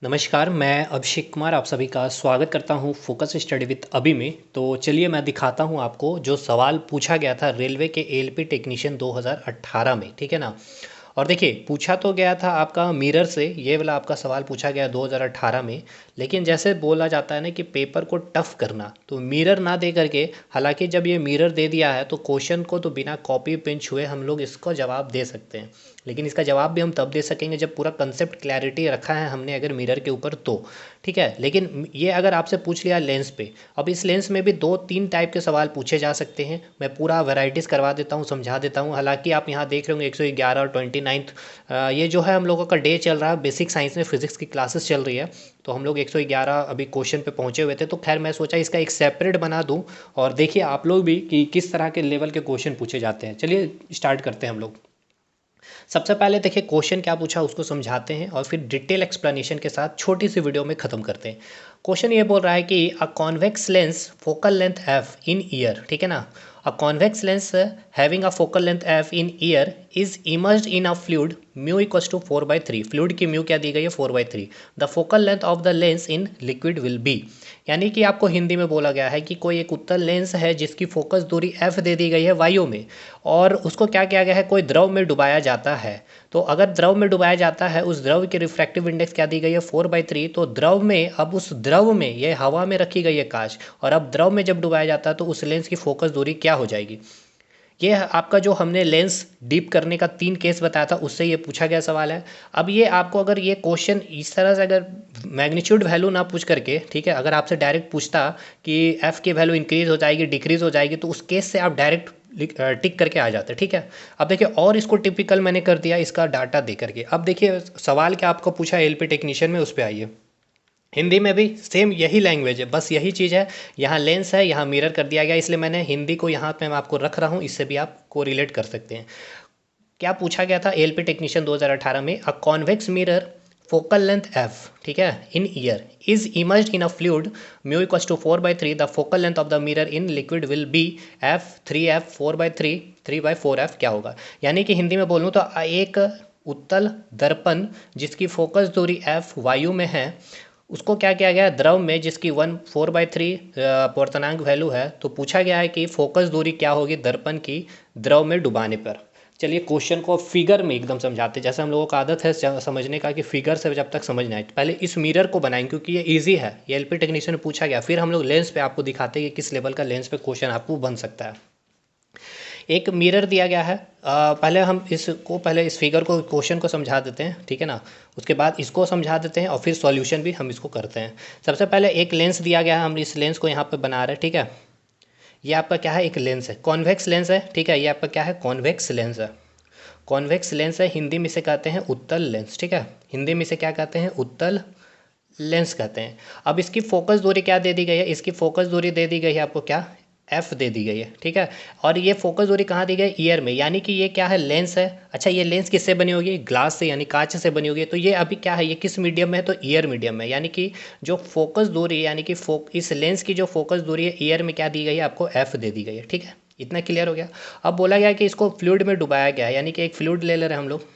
नमस्कार, मैं अभिषेक कुमार आप सभी का स्वागत करता हूं फोकस स्टडी विद अभी में। तो चलिए मैं दिखाता हूं आपको जो सवाल पूछा गया था रेलवे के एएलपी टेक्नीशियन 2018 में, ठीक है ना। और देखिए पूछा तो गया था आपका मिरर से, ये वाला आपका सवाल पूछा गया 2018 में। लेकिन जैसे बोला जाता है ना कि पेपर को टफ करना, तो मिरर ना दे करके, हालांकि जब ये मिरर दे दिया है तो क्वेश्चन को तो बिना कॉपी पेन छुए हम लोग इसको जवाब दे सकते हैं। लेकिन इसका जवाब भी हम तब दे सकेंगे जब पूरा कंसेप्ट क्लैरिटी रखा है हमने अगर मिरर के ऊपर तो, ठीक है। लेकिन ये अगर आपसे पूछ लिया लेंस पे, अब इस लेंस में भी दो तीन टाइप के सवाल पूछे जा सकते हैं। मैं पूरा वैरायटीज़ करवा देता हूँ, समझा देता हूँ। हालांकि आप यहाँ देख रहे होंगे 111 और 29, ये जो है हम लोगों का डे चल रहा है, बेसिक साइंस में फिजिक्स की क्लासेस चल रही है। तो हम लोग 111 अभी क्वेश्चन पे पहुँचे हुए थे, तो खैर मैं सोचा इसका एक सेपरेट बना दूँ और देखिए आप लोग भी कि किस तरह के लेवल के क्वेश्चन पूछे जाते हैं। चलिए स्टार्ट करते हैं हम लोग। सबसे पहले देखिए क्वेश्चन क्या पूछा उसको समझाते हैं और फिर डिटेल एक्सप्लेनेशन के साथ छोटी सी वीडियो में ख़त्म करते हैं। क्वेश्चन ये बोल रहा है कि a convex lens focal length F in air, ठीक है ना। A convex lens having a focal length F in air is immersed in a fluid mu equals to 4/3। Fluid की म्यू क्या दी गई है 4/3। The focal length of the lens in liquid will be, यानी कि आपको हिंदी में बोला गया है कि कोई एक उत्तल लेंस है जिसकी फोकस दूरी एफ दे दी गई है वायु में, और उसको क्या किया गया है, कोई द्रव में डुबाया जाता है। तो अगर द्रव में डुबाया जाता है, उस द्रव की रिफ्रैक्टिव इंडेक्स क्या दी गई है 4/3। तो द्रव में, अब उस द्रव में, ये हवा में रखी गई है कांच, और अब द्रव में जब डुबाया जाता है तो उस लेंस की फोकस दूरी क्या हो जाएगी। ये आपका जो हमने लेंस डीप करने का 3 केस बताया था उससे ये पूछा गया सवाल है। अब ये आपको अगर ये क्वेश्चन इस तरह से अगर मैग्नीट्यूड वैल्यू ना पूछ करके, ठीक है, अगर आपसे डायरेक्ट पूछता कि एफ की वैल्यू इंक्रीज हो जाएगी डिक्रीज हो जाएगी, तो उस केस से आप डायरेक्ट टिक करके आ जाते, ठीक है। अब देखिए और इसको टिपिकल मैंने कर दिया इसका डाटा दे करके। अब देखिए सवाल क्या आपको पूछा एलपी टेक्नीशियन में, उस पर आइए। हिंदी में भी सेम यही लैंग्वेज है, बस यही चीज़ है। यहाँ लेंस है, यहाँ मिरर कर दिया गया, इसलिए मैंने हिंदी को यहाँ पे मैं आपको रख रहा हूँ, इससे भी आप को रिलेट कर सकते हैं। क्या पूछा गया था एलपी टेक्नीशियन 2018 में, a convex mirror focal length F, ठीक है, in air is immersed in a fluid mu equals to 4/3। The focal length of the mirror in liquid will be F 3f 4/3 3/4f क्या होगा। यानी कि हिंदी में बोलूँ तो एक उत्तल दर्पण जिसकी फोकस दूरी एफ वायु में है, उसको क्या किया गया द्रव में जिसकी 4/3 अपवर्तनांक वैल्यू है। तो पूछा गया है कि फोकस दूरी क्या होगी दर्पण की द्रव में डुबाने पर। चलिए क्वेश्चन को फिगर में एकदम समझाते, जैसे हम लोगों का आदत है समझने का कि फिगर से जब तक समझना है, पहले इस मिरर को बनाएंगे क्योंकि ये इजी है, ये एलपी टेक्नीशियन में पूछा गया। फिर हम लोग लेंस पे आपको दिखाते हैं कि किस लेवल का लेंस पे क्वेश्चन आपको बन सकता है। एक मिरर दिया गया है, पहले हम इसको, पहले इस फिगर को, क्वेश्चन को समझा देते हैं, ठीक है ना। उसके बाद इसको समझा देते हैं और फिर सॉल्यूशन भी हम इसको करते हैं। सबसे पहले एक लेंस दिया गया है, हम इस लेंस को यहाँ पे बना रहे हैं, ठीक है। ये आपका क्या है, एक लेंस है, कॉन्वेक्स लेंस है, ठीक है। ये आपका क्या है, कॉन्वेक्स लेंस है। कॉन्वेक्स लेंस है, हिंदी में से कहते हैं उत्तल लेंस, ठीक है। हिंदी में से क्या कहते हैं, उत्तल लेंस कहते हैं। अब इसकी फोकस दूरी क्या दे दी गई है, इसकी फोकस दूरी दे दी गई है आपको क्या, एफ दे दी गई है, ठीक है। और ये फोकस दूरी कहाँ दी गई, ईयर में, यानी कि ये क्या है, लेंस है। अच्छा ये लेंस किससे बनी होगी, ग्लास से यानी कांच से बनी होगी। तो ये अभी क्या है, ये किस मीडियम में है, तो ईयर मीडियम में, यानी कि जो फोकस दूरी, यानी कि इस लेंस की जो फोकस दूरी है ईयर में क्या दी गई है आपको, एफ दे दी गई है, ठीक है। इतना क्लियर हो गया। अब बोला गया कि इसको फ्लूइड में डुबाया गया है, यानी कि एक फ्लूइड ले ले रहे हैं हम लोग।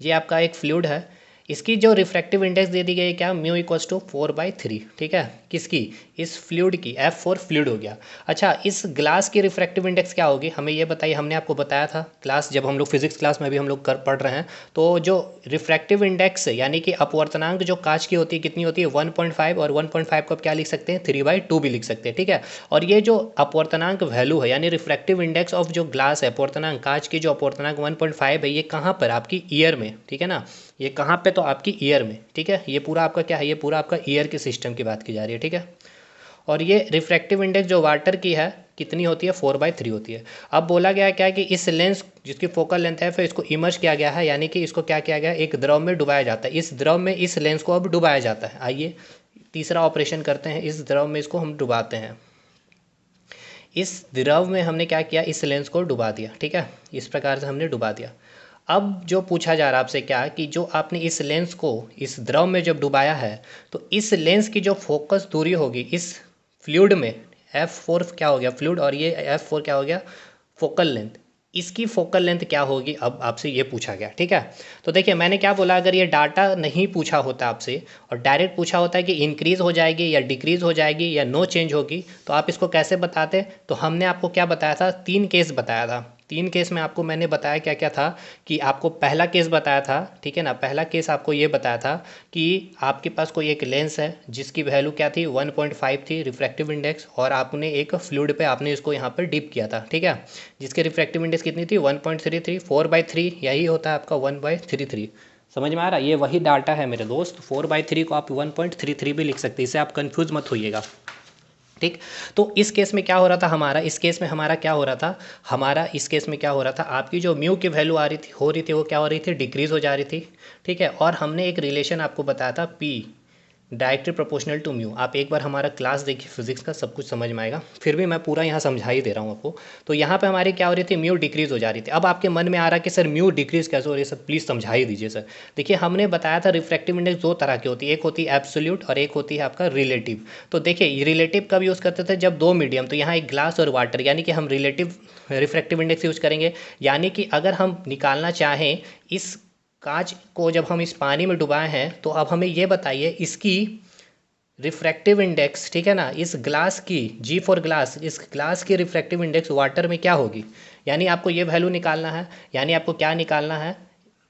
ये आपका एक फ्लूइड है, इसकी जो रिफ्रैक्टिव इंडेक्स दे दी गई है क्या, म्यू इक्वल्स टू 4/3, ठीक है। किसकी, इस फ्लूइड की, F4 फ्लूइड हो गया। अच्छा इस ग्लास की रिफ्रैक्टिव इंडेक्स क्या होगी, हमें ये बताइए। हमने आपको बताया था क्लास, जब हम लोग फिजिक्स क्लास में भी हम लोग पढ़ रहे हैं, तो जो रिफ्रैक्टिव इंडेक्स यानी कि अपवर्तनांक जो कांच की होती है कितनी होती है 1.5, और 1.5 को आप क्या लिख सकते हैं 3/2 भी लिख सकते हैं, ठीक है। और ये जो अपवर्तनांक वैल्यू है यानी रिफ्रैक्टिव इंडेक्स ऑफ जो ग्लास है, अपवर्तनांक कांच की जो अपवर्तनांक 1.5 है, ये कहाँ पर आपकी ईयर में, ठीक है ना। ये कहाँ पे, तो आपकी ईयर में, ठीक है। ये पूरा आपका क्या है, ये पूरा आपका ईयर के सिस्टम की बात की जा रही है, ठीक है। और ये रिफ्रैक्टिव इंडेक्स जो वाटर की है कितनी होती है 4/3 होती है। अब बोला गया क्या है कि इस लेंस जिसकी फोकल लेंथ है फिर इसको इमर्ज किया गया है, यानी कि इसको क्या किया गया है, एक द्रव में डुबाया जाता है। इस द्रव में इस लेंस को अब डुबाया जाता है। आइए तीसरा ऑपरेशन करते हैं, इस द्रव में इसको हम डुबाते हैं। इस द्रव में हमने क्या किया, इस लेंस को डुबा दिया, ठीक है। इस प्रकार से हमने डुबा दिया। अब जो पूछा जा रहा है आपसे क्या, कि जो आपने इस लेंस को इस द्रव में जब डुबाया है, तो इस लेंस की जो फोकस दूरी होगी इस फ्लूइड में, F4 क्या हो गया फ्लूइड, और ये F4 क्या हो गया फोकल लेंथ। इसकी फोकल लेंथ क्या होगी, अब आपसे ये पूछा गया। ठीक है, तो देखिए मैंने क्या बोला, अगर ये डाटा नहीं पूछा होता आपसे और डायरेक्ट पूछा होता है कि इंक्रीज़ हो जाएगी या डिक्रीज़ हो जाएगी या नो चेंज होगी, तो आप इसको कैसे बताते। तो हमने आपको क्या बताया था, 3 केस बताया था। 3 केस में आपको मैंने बताया क्या क्या था, कि आपको पहला केस बताया था, ठीक है ना, पहला केस आपको ये बताया था कि आपके पास कोई एक लेंस है जिसकी वैल्यू क्या थी, 1.5 थी रिफ्रैक्टिव इंडेक्स, और आपने एक फ्लूइड पे आपने इसको यहाँ पर डिप किया था, ठीक है, जिसके रिफ्रैक्टिव इंडेक्स कितनी थी, 1.33, 4/3, यही होता है आपका 1/33। समझ में आ रहा है, ये वही डाटा है मेरे दोस्त। 4/3 को आप 1.33 भी लिख सकते हैं, इससे आप कंफ्यूज मत होइएगा। ठीक, तो इस केस में क्या हो रहा था हमारा, इस केस में हमारा क्या हो रहा था, हमारा इस केस में क्या हो रहा था, आपकी जो म्यू की वैल्यू आ रही थी, हो रही थी, वो क्या हो रही थी, डिक्रीज हो जा रही थी। ठीक है, और हमने एक रिलेशन आपको बताया था P directly proportional to mu. आप एक बार हमारा क्लास देखिए फिजिक्स का, सब कुछ समझ में आएगा, फिर भी मैं पूरा यहाँ समझा ही दे रहा हूँ आपको। तो यहाँ पे हमारी क्या हो रही थी, म्यू डिक्रीज हो जा रही थी। अब आपके मन में आ रहा है कि सर म्यू डिक्रीज कैसे हो रही है, सर प्लीज़ समझा ही दीजिए सर। देखिए हमने बताया था रिफ्रैक्टिव इंडेक्स दो तरह की होती है, एक होती है एब्सोल्यूट और एक होती है आपका रिलेटिव। तो देखिए रिलेटिव कब यूज़ करते थे, जब दो मीडियम, तो यहाँ एक ग्लास और वाटर, यानी कि हम रिलेटिव रिफ्रैक्टिव इंडेक्स यूज़ करेंगे। यानी कि अगर हम निकालना चाहें इस कांच को, जब हम इस पानी में डुबाए हैं, तो अब हमें ये बताइए इसकी रिफ्रैक्टिव इंडेक्स, ठीक है ना, इस ग्लास की, जी फॉर ग्लास, इस ग्लास की रिफ्रैक्टिव इंडेक्स वाटर में क्या होगी। यानी आपको ये वैल्यू निकालना है, यानी आपको क्या निकालना है,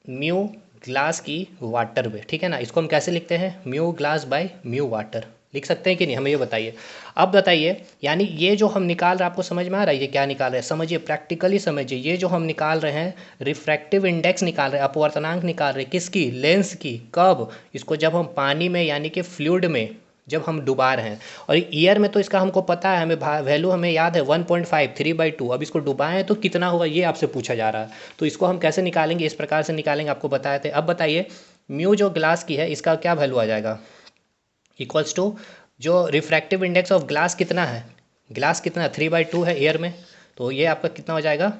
म्यू ग्लास की वाटर में। ठीक है ना, इसको हम कैसे लिखते हैं, mu glass by mu water, लिख सकते हैं कि नहीं, हमें ये बताइए। अब बताइए, यानी ये जो हम निकाल रहे हैं, आपको समझ में आ रहा है ये क्या निकाल रहे हैं, समझिए प्रैक्टिकली समझिए। ये जो हम निकाल रहे हैं रिफ्रैक्टिव इंडेक्स निकाल रहे हैं, अपवर्तनांक निकाल रहे हैं, किसकी, लेंस की। कब, इसको जब हम पानी में यानी कि फ्लूइड में जब हम डुबा रहे हैं। और ईयर में तो इसका हमको पता है, हमें वैल्यू हमें याद है 1.5, 3/2। अब इसको डुबाएं तो कितना होगा, ये आपसे पूछा जा रहा है। तो इसको हम कैसे निकालेंगे, इस प्रकार से निकालेंगे, आपको बताए थे। अब बताइए म्यू जो ग्लास की है, इसका क्या वैल्यू आ जाएगा, इक्वल्स टू जो रिफ्रैक्टिव इंडेक्स ऑफ ग्लास कितना है, ग्लास कितना 3/2 है एयर में, तो ये आपका कितना हो जाएगा,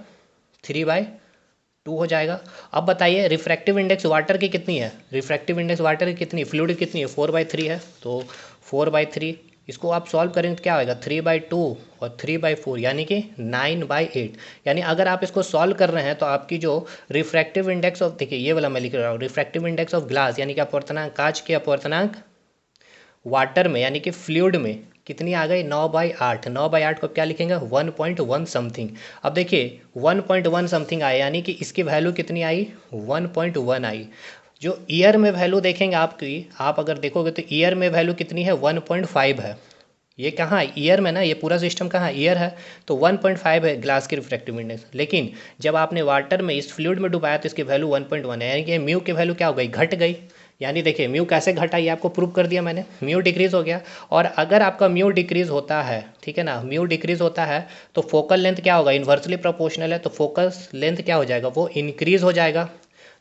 3/2 हो जाएगा। अब बताइए रिफ्रैक्टिव इंडेक्स वाटर की कितनी है, रिफ्रैक्टिव इंडेक्स वाटर की कितनी, फ्लूइड की कितनी है, 4/3 है, तो 4/3, इसको आप सॉल्व करेंगे तो क्या होगा, 3/2 और 3/4, यानी कि 9/8। यानी अगर आप इसको सॉल्व कर रहे हैं तो आपकी जो रिफ्रैक्टिव इंडेक्स ऑफ, देखिए ये वाला मैं लिख रहा हूँ, रिफ्रैक्टिव इंडेक्स ऑफ ग्लास, यानी कि अपवर्तनांक, कांच के अपवर्तनांक वाटर में यानी कि फ्लूइड में कितनी आ गई, 9/8। 9/8 को क्या लिखेंगे, 1.1 समथिंग। अब देखिए 1.1 समथिंग आया, यानी कि इसकी वैल्यू कितनी आई, 1.1 आई। जो ईयर में वैल्यू देखेंगे आपकी, आप अगर देखोगे तो ईयर में वैल्यू कितनी है, 1.5 है। ये कहाँ है, ईयर में ना, ये पूरा सिस्टम कहाँ है, ईयर है, तो 1.5 है ग्लास की रिफ्रैक्टिव इंडेक्स। लेकिन जब आपने वाटर में, इस फ्लूइड में डुबाया, तो इसकी वैल्यू 1.1 है, यानी कि म्यू की वैल्यू क्या हो गई, घट गई। यानी देखिए म्यू कैसे घटा, ये आपको प्रूव कर दिया मैंने, म्यू डिक्रीज हो गया। और अगर आपका म्यू डिक्रीज होता है, ठीक है ना, म्यू डिक्रीज होता है, तो फोकल लेंथ क्या होगा, इन्वर्सली प्रोपोर्शनल है, तो फोकस लेंथ क्या हो जाएगा, वो इंक्रीज हो जाएगा।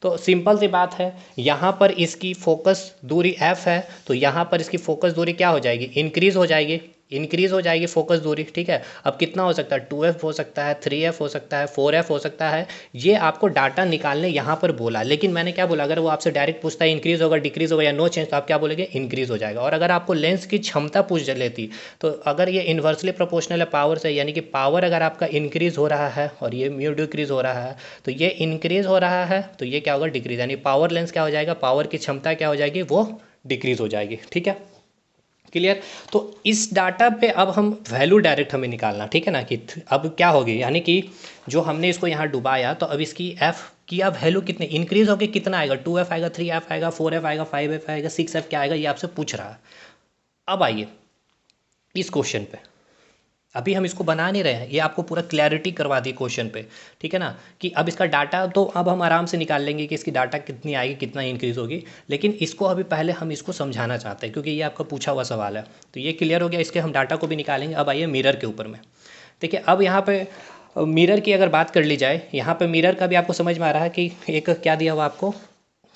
तो सिंपल सी बात है, यहाँ पर इसकी फोकस दूरी f है, तो यहाँ पर इसकी फोकस दूरी क्या हो जाएगी, इंक्रीज हो जाएगी, इंक्रीज हो जाएगी फोकस दूरी। ठीक है, अब कितना हो सकता है, 2f हो सकता है, 3f हो सकता है, 4f हो सकता है। ये आपको डाटा निकालने यहाँ पर बोला, लेकिन मैंने क्या बोला, अगर वो आपसे डायरेक्ट पूछता है इंक्रीज होगा, डिक्रीज होगा या नो चेंज, तो आप क्या बोलेंगे, इंक्रीज हो जाएगा। और अगर आपको लेंस की क्षमता पूछ लेती, तो अगर ये इन्वर्सली प्रोपोर्शनल है पावर से, यानी कि पावर अगर आपका इंक्रीज हो रहा है और ये म्यू डिक्रीज हो रहा है, तो ये इंक्रीज हो रहा है, तो ये क्या होगा, डिक्रीज, यानी पावर लेंस क्या हो जाएगा, पावर की क्षमता क्या हो जाएगी, वो डिक्रीज हो जाएगी। ठीक है, क्लियर। तो इस डाटा पे अब हम वैल्यू डायरेक्ट हमें निकालना, ठीक है ना, कि अब क्या होगी, यानी कि जो हमने इसको यहाँ डुबाया, तो अब इसकी एफ की अब वैल्यू कितनी इंक्रीज होगी, कितना आएगा, 2f आएगा, 3f आएगा, 4f आएगा, 5f आएगा, 6f क्या आएगा, ये आपसे पूछ रहा है। अब आइए इस क्वेश्चन पे, अभी हम इसको बना नहीं रहे हैं, ये आपको पूरा क्लैरिटी करवा दी क्वेश्चन पे, ठीक है ना, कि अब इसका डाटा तो अब हम आराम से निकाल लेंगे कि इसकी डाटा कितनी आएगी, कितना इंक्रीज होगी। लेकिन इसको अभी पहले हम इसको समझाना चाहते हैं, क्योंकि ये आपका पूछा हुआ सवाल है। तो ये क्लियर हो गया, इसके हम डाटा को भी निकालेंगे। अब आइए मिरर के ऊपर में, देखिए अब यहाँ पे मिरर की अगर बात कर ली जाए, यहाँ पे मिरर का भी आपको समझ में आ रहा है कि एक क्या दिया हुआ आपको,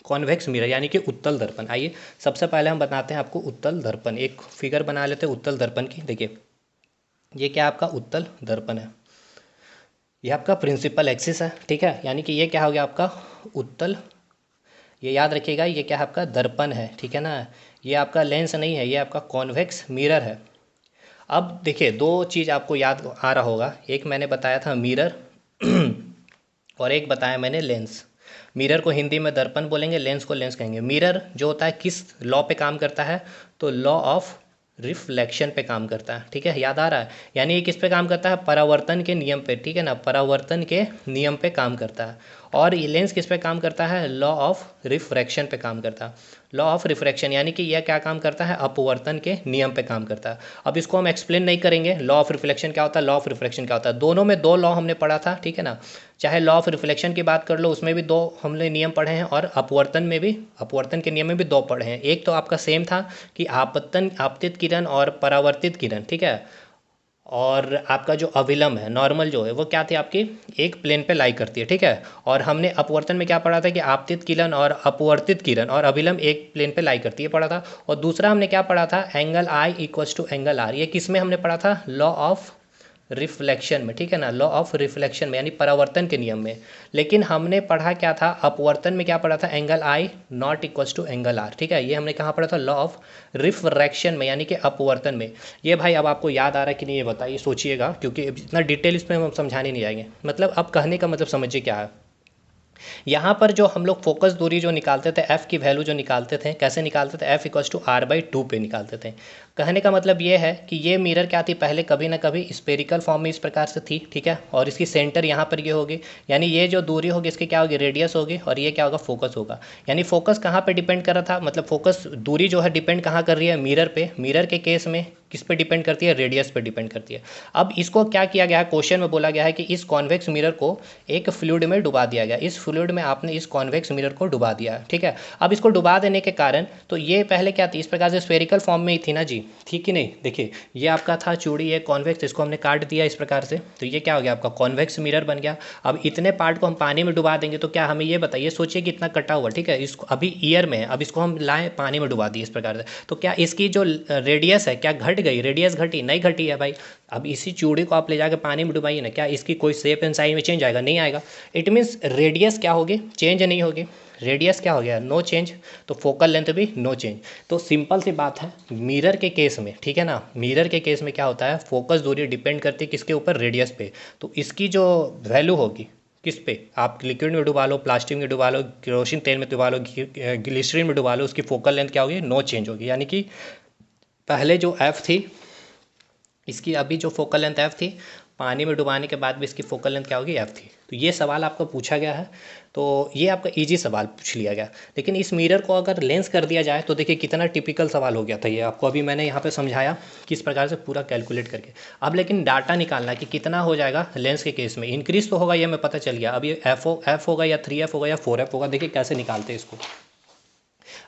कॉन्वेक्स मिरर, यानी कि उत्तल दर्पण। आइए सबसे पहले हम बताते हैं आपको उत्तल दर्पण, एक फिगर बना लेते हैं उत्तल दर्पण की। देखिए ये क्या आपका उत्तल दर्पण है, ये आपका प्रिंसिपल एक्सिस है, ठीक है, यानी कि ये क्या हो गया आपका उत्तल, ये याद रखिएगा, ये क्या है आपका दर्पण है, ठीक है ना, ये आपका लेंस नहीं है, ये आपका कॉन्वेक्स मिरर है। अब देखिए दो चीज़ आपको याद आ रहा होगा, एक मैंने बताया था मिरर और एक बताया मैंने लेंस। मिरर को हिंदी में दर्पण बोलेंगे, लेंस को लेंस कहेंगे। मिरर जो होता है किस लॉ पे काम करता है, तो लॉ ऑफ रिफ्लेक्शन पे काम करता है, ठीक है, याद आ रहा है। यानी ये किस पे काम करता है, परावर्तन के नियम पे, ठीक है ना, परावर्तन के नियम पे काम करता है। और ये लेंस किस पे काम करता है, लॉ ऑफ रिफ्रैक्शन पे काम करता है। लॉ ऑफ रिफ्रैक्शन यानी कि यह क्या काम करता है, अपवर्तन के नियम पे काम करता है। अब इसको हम एक्सप्लेन नहीं करेंगे, लॉ ऑफ रिफ्लेक्शन क्या होता है, लॉ ऑफ रिफ्रैक्शन क्या होता है। दोनों में दो लॉ हमने पढ़ा था, ठीक है ना। चाहे लॉ ऑफ रिफ्लेक्शन की बात कर लो, उसमें भी दो हमने नियम पढ़े हैं, और अपवर्तन में भी, अपवर्तन के नियम में भी दो पढ़े हैं। एक तो आपका सेम था कि आपतन, आपतित किरण और परावर्तित किरण, ठीक है। और आपका जो अविलंब है, नॉर्मल जो है, वो क्या थी आपकी, एक प्लेन पे लाई करती है, ठीक है। और हमने अपवर्तन में क्या पढ़ा था कि आपतित किरण और अपवर्तित किरण और अविलंब एक प्लेन पे लाई करती है, पढ़ा था। और दूसरा हमने क्या पढ़ा था, angle I equals to angle R. ये किस में हमने पढ़ा था, लॉ ऑफ रिफ्लेक्शन में, ठीक है ना, लॉ ऑफ रिफ्लेक्शन में, यानी परावर्तन के नियम में। लेकिन हमने पढ़ा क्या था, अपवर्तन में क्या पढ़ा था, angle I not equals to angle R, ठीक है। ये हमने कहाँ पढ़ा था, लॉ ऑफ रिफ्रैक्शन में, यानी कि अपवर्तन में। ये भाई अब आपको याद आ रहा है कि नहीं, ये बताइए, सोचिएगा, क्योंकि इतना डिटेल इसमें हम समझाने नहीं जाएंगे। मतलब अब कहने का मतलब समझिए क्या है। यहाँ पर जो हम लोग फोकस दूरी जो निकालते थे, एफ़ की वैल्यू जो निकालते थे, कैसे निकालते थे, F equals to R by two पे निकालते थे। कहने का मतलब ये है कि ये मिरर क्या थी, पहले कभी ना कभी स्पेरिकल फॉर्म में इस प्रकार से थी, ठीक है। और इसकी सेंटर यहाँ पर ये होगी, यानी ये जो दूरी होगी इसकी क्या होगी, रेडियस होगी, और ये क्या होगा, फोकस होगा। यानी फोकस कहाँ पे डिपेंड कर रहा था, मतलब फोकस दूरी जो है डिपेंड कहाँ कर रही है, मिरर पे। मिरर के केस में किस पे डिपेंड करती है, रेडियस पे डिपेंड करती है। अब इसको क्या किया गया है, क्वेश्चन में बोला गया है कि इस कॉन्वेक्स मिरर को एक फ्लूइड में डुबा दिया गया। इस फ्लूइड में आपने इस कॉन्वेक्स मिरर को डुबा दिया है, ठीक है। अब इसको डुबा देने के कारण, तो ये पहले क्या थी, इस प्रकार से स्फेरिकल फॉर्म में ही थी ना जी, ठीक कि नहीं। देखिए ये आपका था चूड़ी, ये कॉन्वेक्स, इसको हमने काट दिया इस प्रकार से, तो ये क्या हो गया, आपका कॉन्वेक्स मिरर बन गया। अब इतने पार्ट को हम पानी में डुबा देंगे तो क्या, हमें ये बताइए, सोचिए कि इतना कटा हुआ, ठीक है, इसको अभी ईयर में है, अब इसको हम लाएँ पानी में डुबा दिए इस प्रकार से, तो क्या इसकी जो रेडियस है क्या घट गई, रेडियस घटी, नहीं घटी है भाई। अब इसी चूड़ी को आप ले जाकर पानी में डुबाइए ना, क्या इसकी कोई शेप एंड साइज में चेंज आएगा, नहीं आएगा। इट मीन्स रेडियस क्या होगी, चेंज नहीं होगी। रेडियस क्या हो गया, नो चेंज। तो फोकल लेंथ भी नो चेंज। तो सिंपल सी बात है, मिरर के केस में, ठीक है ना, मिरर के केस में क्या होता है, फोकस दूरी डिपेंड करती है किसके ऊपर, रेडियस पे। तो इसकी जो वैल्यू होगी किस पे, आप लिक्विड में डुबा लो, प्लास्टिक में डुबा लो, केरोसिन तेल में डुबा लो, ग्लिसरीन में डुबा लो, उसकी फोकल लेंथ क्या होगी, नो चेंज होगी। यानी कि पहले जो एफ थी, इसकी अभी जो फोकल लेंथ एफ थी, पानी में डुबाने के बाद भी इसकी फोकल लेंथ क्या होगी, एफ थी। तो ये सवाल आपको पूछा गया है, तो ये आपका इजी सवाल पूछ लिया गया। लेकिन इस मिरर को अगर लेंस कर दिया जाए तो देखिए कितना टिपिकल सवाल हो गया था। ये आपको अभी मैंने यहाँ पे समझाया किस प्रकार से पूरा कैलकुलेट करके। अब लेकिन डाटा निकालना है कि कितना हो जाएगा लेंस के केस में, इंक्रीज तो होगा, ये हमें पता चल गया। अब ये एफ होगा या 3F होगा या 4F होगा, देखिए कैसे निकालते हैं इसको।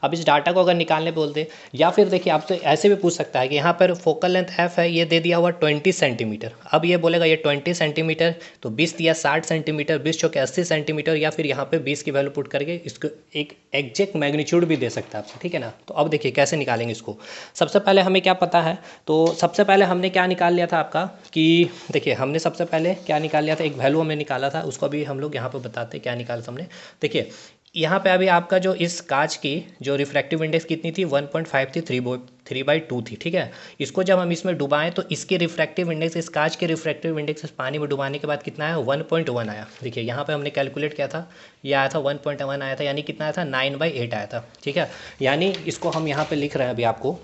अब इस डाटा को अगर निकालने बोलते, या फिर देखिए आपसे ऐसे भी पूछ सकता है कि यहाँ पर फोकल लेंथ एफ है, ये दे दिया हुआ 20 सेंटीमीटर। अब ये बोलेगा ये 20 सेंटीमीटर, तो 20 दिया 60 सेंटीमीटर, 20 चौके 80 सेंटीमीटर, या फिर यहाँ पे 20 की वैल्यू पुट करके इसको एक एग्जैक्ट मैग्नीट्यूड भी दे सकता है आपको, ठीक है ना। तो अब देखिए कैसे निकालेंगे इसको। सबसे पहले हमें क्या पता है, तो सबसे पहले हमने क्या निकाल लिया था आपका, कि देखिए हमने सबसे पहले क्या निकाल लिया था, एक वैल्यू हमने निकाला था, उसको अभी हम लोग यहाँ पर बताते क्या निकाला था हमने। देखिए यहाँ पे अभी आपका जो इस कांच की जो रिफ्रैक्टिव इंडेक्स कितनी थी, 1.5 थी, 3/2 थी, ठीक है। इसको जब हम इसमें डुबाएं तो इसकी रिफ्रैक्टिव इंडेक्स, इस कांच के रिफ्रैक्टिव इंडेक्स पानी में डुबाने के बाद कितना आया, 1.1 आया। देखिए यहाँ पे हमने कैलकुलेट किया था, ये आया था 1.1 आया था, यानी कितना आया था, 9/8 आया था, ठीक है। यानी इसको हम यहाँ पर लिख रहे हैं अभी आपको,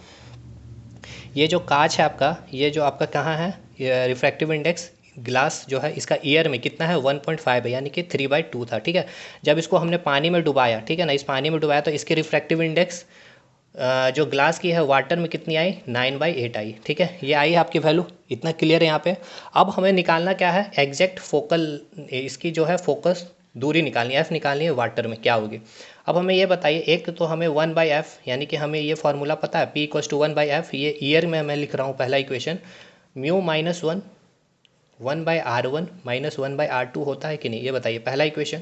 ये जो कांच है आपका, ये जो आपका कहाँ है, ये रिफ्रैक्टिव इंडेक्स ग्लास जो है, इसका ईयर में कितना है, 1.5 है, यानी कि 3/2 था, ठीक है। जब इसको हमने पानी में डुबाया, ठीक है ना, इस पानी में डुबाया तो इसकी रिफ्रैक्टिव इंडेक्स जो ग्लास की है वाटर में कितनी आई, 9/8 आई, ठीक है। ये आई है आपकी वैल्यू, इतना क्लियर है यहाँ पे। अब हमें निकालना क्या है, एग्जैक्ट फोकल, इसकी जो है फोकस दूरी निकालनी है, एफ निकालनी है वाटर में, क्या होगी। अब हमें ये बताइए, एक तो हमें 1/f, यानी कि हमें ये फार्मूला पता है, P = 1/f, ये ईयर में मैं लिख रहा हूँ पहला इक्वेशन, म्यू -1 1/r1 -1/r2 होता है कि नहीं, ये बताइए, पहला इक्वेशन।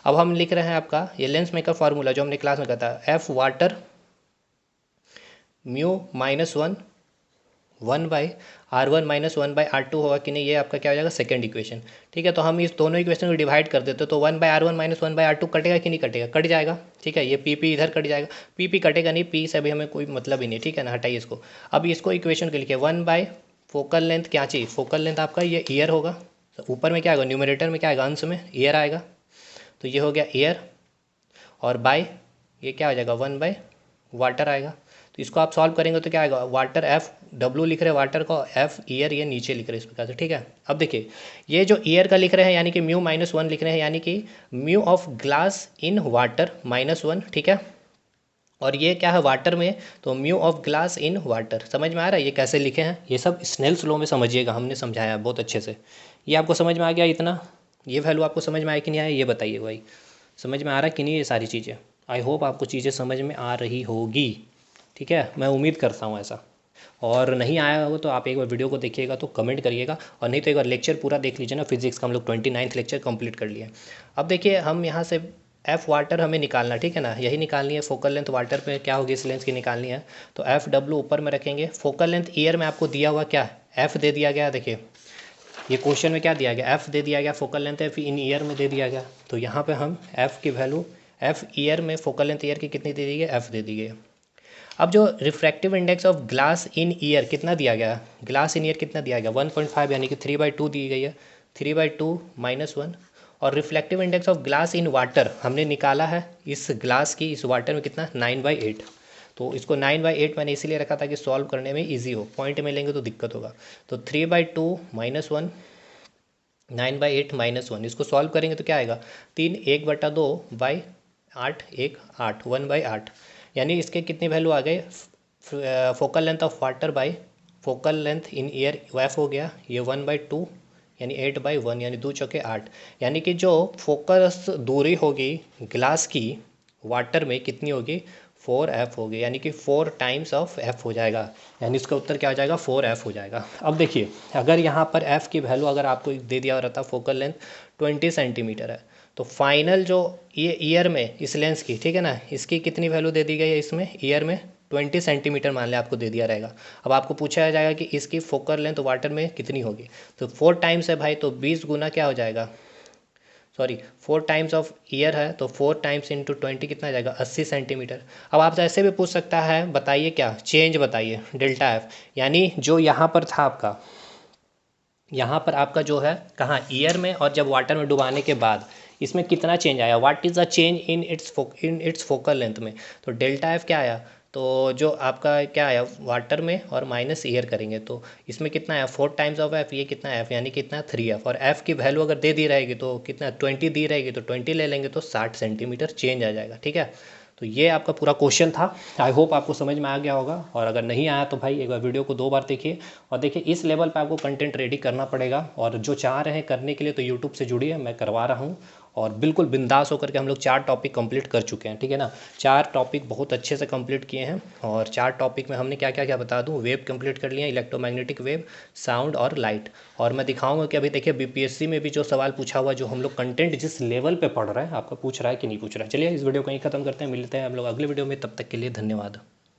अब हम लिख रहे हैं आपका ये लेंस मेकर फार्मूला जो हमने क्लास में कहा था, F water mu -1 1/r1 -1/r2 होगा कि नहीं, ये आपका क्या हो जाएगा, सेकंड इक्वेशन, ठीक है। तो हम इस दोनों इक्वेशन को डिवाइड कर देते तो 1/r1 -1/r2 कटेगा कि नहीं कटेगा, कट जाएगा, ठीक है। ये पी इधर कट जाएगा, पी कटेगा नहीं, पी से अभी हमें कोई मतलब ही नहीं, ठीक है ना, हटाइए इसको। अब इसको इक्वेशन के लिखिए, 1/ फोकल लेंथ क्या चाहिए, फोकल लेंथ आपका ये ईयर होगा, ऊपर में क्या आएगा, न्यूमरेटर में क्या आएगा, अंश में ईयर आएगा, तो ये हो गया एयर, और बाय ये क्या हो जाएगा 1 बाय वाटर आएगा। तो इसको आप सॉल्व करेंगे तो क्या आएगा, वाटर एफ डब्लू लिख रहे हैं वाटर को, एफ ईयर ये नीचे लिख रहे हैं इस प्रकार से, ठीक है। अब देखिए ये जो ईयर का लिख रहे हैं यानी कि μ-1 लिख रहे हैं, यानी कि mu of glass in water -1, ठीक है। और ये क्या है वाटर में, तो mu of glass in water. समझ में आ रहा है ये कैसे लिखे हैं, ये सब स्नेल्स लॉ में समझिएगा, हमने समझाया है बहुत अच्छे से। ये आपको समझ में आ गया इतना, ये वैल्यू आपको समझ में आया कि नहीं आया ये बताइए भाई, समझ में आ रहा है कि नहीं ये सारी चीज़ें। आई होप आपको चीज़ें समझ में आ रही होगी, ठीक है, मैं उम्मीद करता हूँ ऐसा। और नहीं आया होगा तो आप एक बार वीडियो को देखिएगा तो कमेंट करिएगा, और नहीं तो एक बार लेक्चर पूरा देख लीजिए ना, फिजिक्स का हम लोग 29वां लेक्चर कंप्लीट कर लिए। अब देखिए हम यहाँ से एफ वाटर हमें निकालना, ठीक है ना, यही निकालनी है, फोकल लेंथ वाटर पे क्या होगी इस लेंथ की निकालनी है। तो एफ डब्ल्यू ऊपर में रखेंगे, फोकल लेंथ ईयर में आपको दिया हुआ क्या एफ दे दिया गया, देखिए ये क्वेश्चन में क्या दिया गया, एफ दे दिया गया, focal length F in year में दे दिया गया। तो यहाँ पे हम एफ की वैल्यू, एफ ईयर में फोकल लेंथ ईयर की कितनी दे दी गई, एफ दे दी गई। अब जो refractive index of glass in year कितना दिया गया, ग्लास इन ईयर कितना दिया गया 1.5, यानी कि 3/2 दी गई है, 3/2 -1। और reflective index of glass in water हमने निकाला है इस ग्लास की, इस वाटर में कितना 9/8। तो इसको 9/8 मैंने इसीलिए रखा था कि सॉल्व करने में इजी हो, पॉइंट में लेंगे तो दिक्कत होगा। तो 3/2 -1, 9/8 -1, इसको सॉल्व करेंगे तो क्या आएगा 3 1/2/8 1 8 1/8, यानी इसके कितनी वैल्यू आ गए, focal length of water bye focal length in year F हो गया ये 1/2, यानी 8/1, यानी 2 चौके 8, यानी कि जो फोकस दूरी होगी ग्लास की वाटर में कितनी होगी 4f होगी, यानी कि 4 टाइम्स ऑफ f हो जाएगा, यानी इसका उत्तर क्या हो जाएगा 4f हो जाएगा। अब देखिए अगर यहाँ पर f की वैल्यू अगर आपको दे दिया रहता फोकल लेंथ 20 सेंटीमीटर है, तो फाइनल जो ये ईयर में इस लेंस की, ठीक है ना, इसकी कितनी वैल्यू दे दी गई है इसमें ईयर में 20 सेंटीमीटर मान लिया आपको दे दिया रहेगा। अब आपको पूछा जाएगा कि इसकी फोकल लेंथ वाटर में कितनी होगी, तो 4 टाइम्स है भाई, तो 20 गुना क्या हो जाएगा, सॉरी 4 टाइम्स ऑफ ईयर है, तो 4 टाइम्स इंटू 20 कितना आ जाएगा 80 सेंटीमीटर। अब आप ऐसे भी पूछ सकता है बताइए क्या चेंज बताइए डेल्टा एफ, यानी जो यहाँ पर था आपका, यहाँ पर आपका जो है कहाँ ईयर में, और जब वाटर में डुबाने के बाद इसमें कितना चेंज आया, what is the change in its focal length में। तो डेल्टा एफ क्या आया, तो जो आपका क्या आया वाटर में और माइनस ईयर करेंगे तो इसमें कितना आया 4 टाइम्स ऑफ एफ, ये कितना एफ यानी कितना 3f, और एफ की वैल्यू अगर दे दी रहेगी तो कितना 20 दी रहेगी, तो 20 ले लेंगे तो 60 सेंटीमीटर चेंज आ जाएगा, ठीक है। तो ये आपका पूरा क्वेश्चन था, आई होप आपको समझ में आ गया होगा, और अगर नहीं आया तो भाई एक बार वीडियो को 2 बार देखिए। और देखिए इस लेवल पे आपको कंटेंट रेडी करना पड़ेगा, और जो चाह रहे हैं करने के लिए तो यूट्यूब से जुड़िए, मैं करवा रहा हूँ, और बिल्कुल बिंदास होकर के हम लोग 4 टॉपिक कंप्लीट कर चुके हैं, ठीक है ना, 4 टॉपिक बहुत अच्छे से कंप्लीट किए हैं। और 4 टॉपिक में हमने क्या क्या क्या बता दूं, वेव कंप्लीट कर लिए, इलेक्ट्रोमैग्नेटिक वेव, साउंड और लाइट। और मैं दिखाऊंगा कि अभी देखिए बीपीएससी में भी जो सवाल पूछा हुआ, जो हम लोग कंटेंट जिस लेवल पे पढ़ रहे हैं आपका पूछ रहा है कि नहीं पूछ रहा है। चलिए इस वीडियो को यहीं खत्म करते हैं, मिलते हैं हम लोग अगले वीडियो में, तब तक के लिए धन्यवाद।